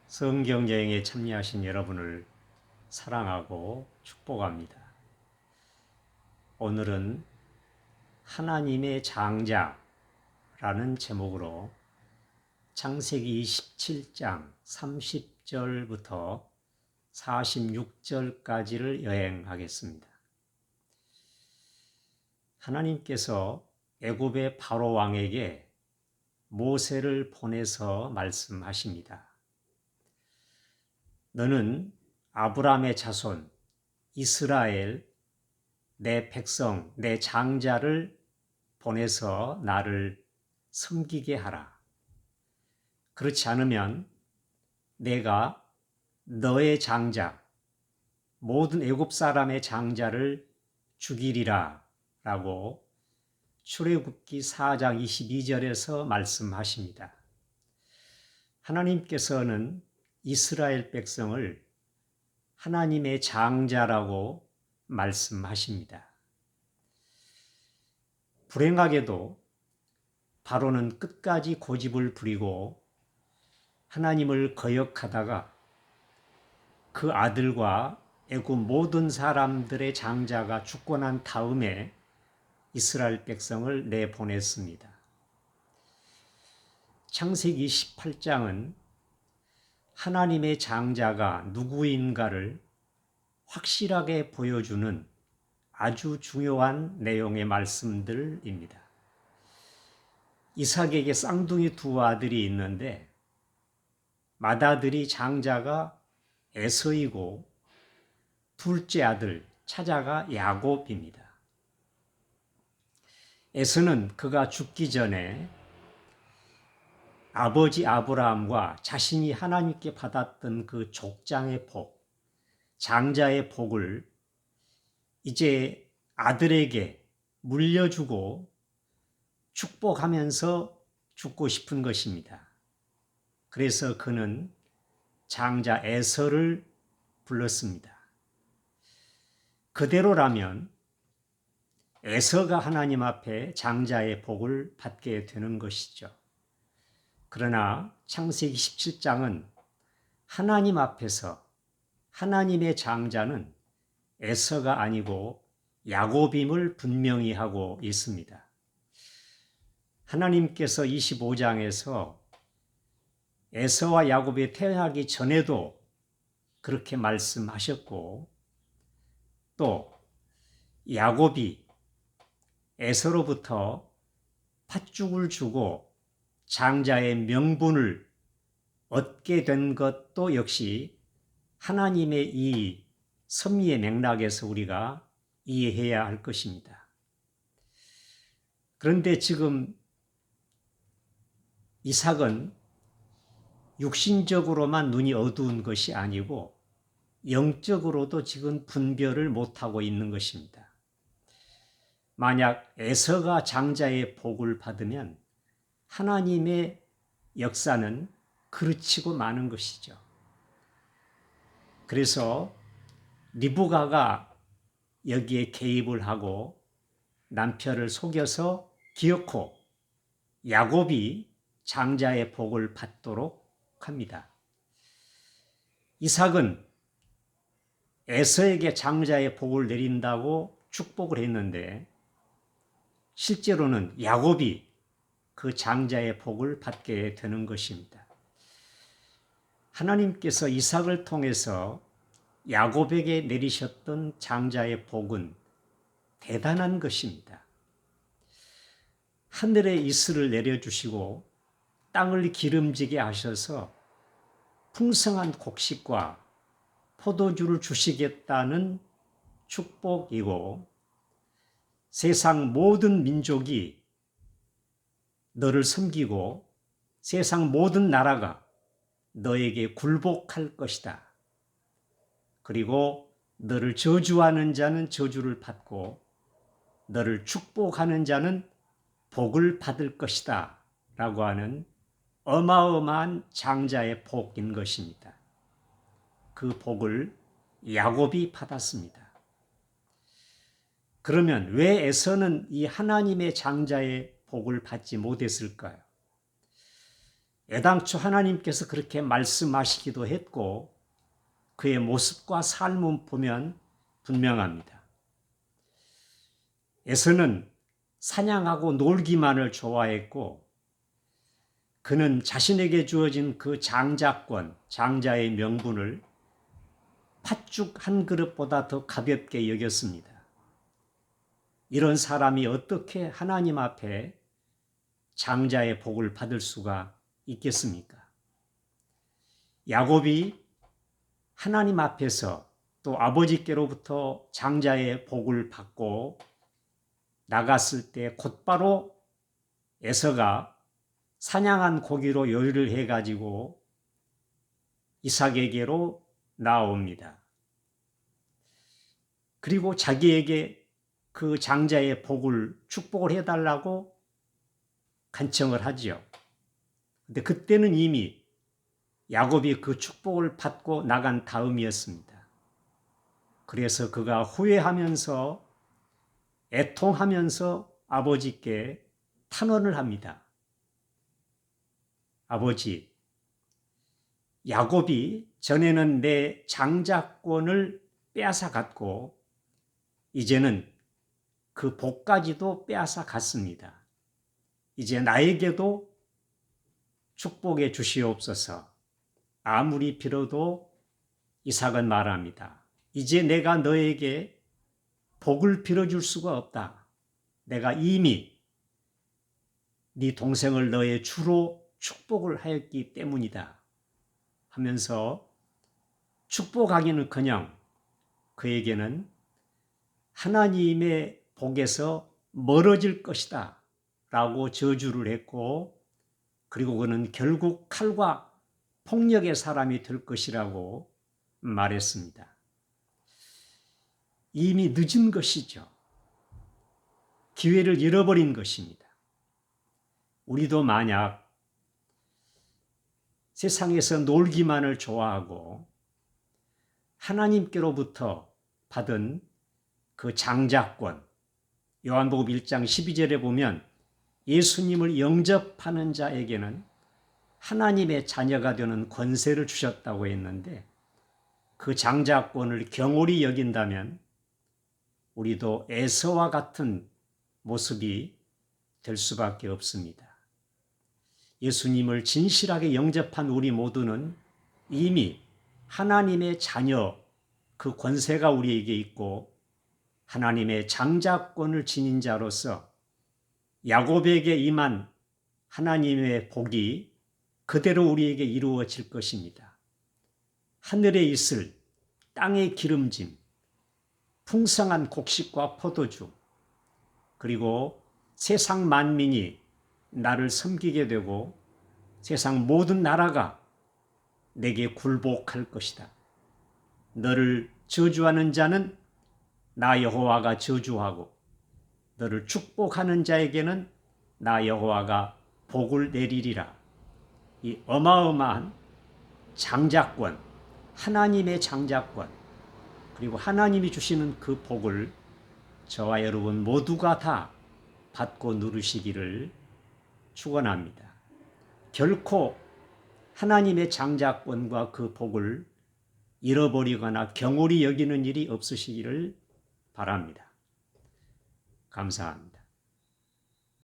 성경 여행에 참여하신 여러분을 사랑하고 축복합니다. 오늘은 하나님의 장자라는 제목으로 창세기 27장 30절부터 46절까지를 여행하겠습니다. 하나님께서 애굽의 바로 왕에게 모세를 보내서 말씀하십니다. 너는 아브라함의 자손 이스라엘 내 백성 내 장자를 보내서 나를 섬기게 하라. 그렇지 않으면 내가 너의 장자 모든 애굽 사람의 장자를 죽이리라 라고 출애굽기 4장 22절에서 말씀하십니다. 하나님께서는 이스라엘 백성을 하나님의 장자라고 말씀하십니다. 불행하게도 바로는 끝까지 고집을 부리고 하나님을 거역하다가 그 아들과 애굽 모든 사람들의 장자가 죽고 난 다음에 이스라엘 백성을 내보냈습니다. 창세기 18장은 하나님의 장자가 누구인가를 확실하게 보여주는 아주 중요한 내용의 말씀들입니다. 이삭에게 쌍둥이 두 아들이 있는데 맏아들이 장자가 에서이고 둘째 아들 차자가 야곱입니다. 에서는 그가 죽기 전에 아버지 아브라함과 자신이 하나님께 받았던 그 족장의 복, 장자의 복을 이제 아들에게 물려주고 축복하면서 죽고 싶은 것입니다. 그래서 그는 장자 에서를 불렀습니다. 그대로라면 에서가 하나님 앞에 장자의 복을 받게 되는 것이죠. 그러나 창세기 17장은 하나님 앞에서 하나님의 장자는 에서가 아니고 야곱임을 분명히 하고 있습니다. 하나님께서 25장에서 에서와 야곱이 태어나기 전에도 그렇게 말씀하셨고 또 야곱이 에서로부터 팥죽을 주고 장자의 명분을 얻게 된 것도 역시 하나님의 이 섭리의 맥락에서 우리가 이해해야 할 것입니다. 그런데 지금 이삭은 육신적으로만 눈이 어두운 것이 아니고 영적으로도 지금 분별을 못하고 있는 것입니다. 만약 에서가 장자의 복을 받으면 하나님의 역사는 그르치고 마는 것이죠. 그래서 리브가가 여기에 개입을 하고 남편을 속여서 기어코 야곱이 장자의 복을 받도록 합니다. 이삭은 에서에게 장자의 복을 내린다고 축복을 했는데 실제로는 야곱이 그 장자의 복을 받게 되는 것입니다. 하나님께서 이삭을 통해서 야곱에게 내리셨던 장자의 복은 대단한 것입니다. 하늘에 이슬을 내려주시고 땅을 기름지게 하셔서 풍성한 곡식과 포도주를 주시겠다는 축복이고 세상 모든 민족이 너를 섬기고 세상 모든 나라가 너에게 굴복할 것이다. 그리고 너를 저주하는 자는 저주를 받고 너를 축복하는 자는 복을 받을 것이다. 라고 하는 어마어마한 장자의 복인 것입니다. 그 복을 야곱이 받았습니다. 그러면 왜 에서는 이 하나님의 장자의 복을 받지 못했을까요? 애당초 하나님께서 그렇게 말씀하시기도 했고 그의 모습과 삶을 보면 분명합니다. 에서는 사냥하고 놀기만을 좋아했고 그는 자신에게 주어진 그 장자권, 장자의 명분을 팥죽 한 그릇보다 더 가볍게 여겼습니다. 이런 사람이 어떻게 하나님 앞에 장자의 복을 받을 수가 있겠습니까? 야곱이 하나님 앞에서 또 아버지께로부터 장자의 복을 받고 나갔을 때 곧바로 에서가 사냥한 고기로 요리를 해가지고 이삭에게로 나옵니다. 그리고 자기에게 그 장자의 복을 축복을 해달라고 간청을 하지요. 근데 그때는 이미 야곱이 그 축복을 받고 나간 다음이었습니다. 그래서 그가 후회하면서 애통하면서 아버지께 탄원을 합니다. 아버지, 야곱이 전에는 내 장자권을 빼앗아 갔고 이제는 그 복까지도 빼앗아 갔습니다. 이제 나에게도 축복해 주시옵소서. 아무리 빌어도 이삭은 말합니다. 이제 내가 너에게 복을 빌어줄 수가 없다. 내가 이미 네 동생을 너의 주로 축복을 하였기 때문이다. 하면서 축복하기는커녕 그에게는 하나님의 복에서 멀어질 것이다 라고 저주를 했고 그리고 그는 결국 칼과 폭력의 사람이 될 것이라고 말했습니다. 이미 늦은 것이죠. 기회를 잃어버린 것입니다. 우리도 만약 세상에서 놀기만을 좋아하고 하나님께로부터 받은 그 장자권, 요한복음 1장 12절에 보면 예수님을 영접하는 자에게는 하나님의 자녀가 되는 권세를 주셨다고 했는데 그 장자권을 경홀히 여긴다면 우리도 에서와 같은 모습이 될 수밖에 없습니다. 예수님을 진실하게 영접한 우리 모두는 이미 하나님의 자녀 그 권세가 우리에게 있고 하나님의 장자권을 지닌 자로서 야곱에게 임한 하나님의 복이 그대로 우리에게 이루어질 것입니다. 하늘에 있을 땅의 기름짐, 풍성한 곡식과 포도주, 그리고 세상 만민이 나를 섬기게 되고 세상 모든 나라가 내게 굴복할 것이다. 너를 저주하는 자는 나 여호와가 저주하고 너를 축복하는 자에게는 나 여호와가 복을 내리리라. 이 어마어마한 장자권, 하나님의 장자권, 그리고 하나님이 주시는 그 복을 저와 여러분 모두가 다 받고 누리시기를 축원합니다. 결코 하나님의 장자권과 그 복을 잃어버리거나 경홀히 여기는 일이 없으시기를 바랍니다. 감사합니다.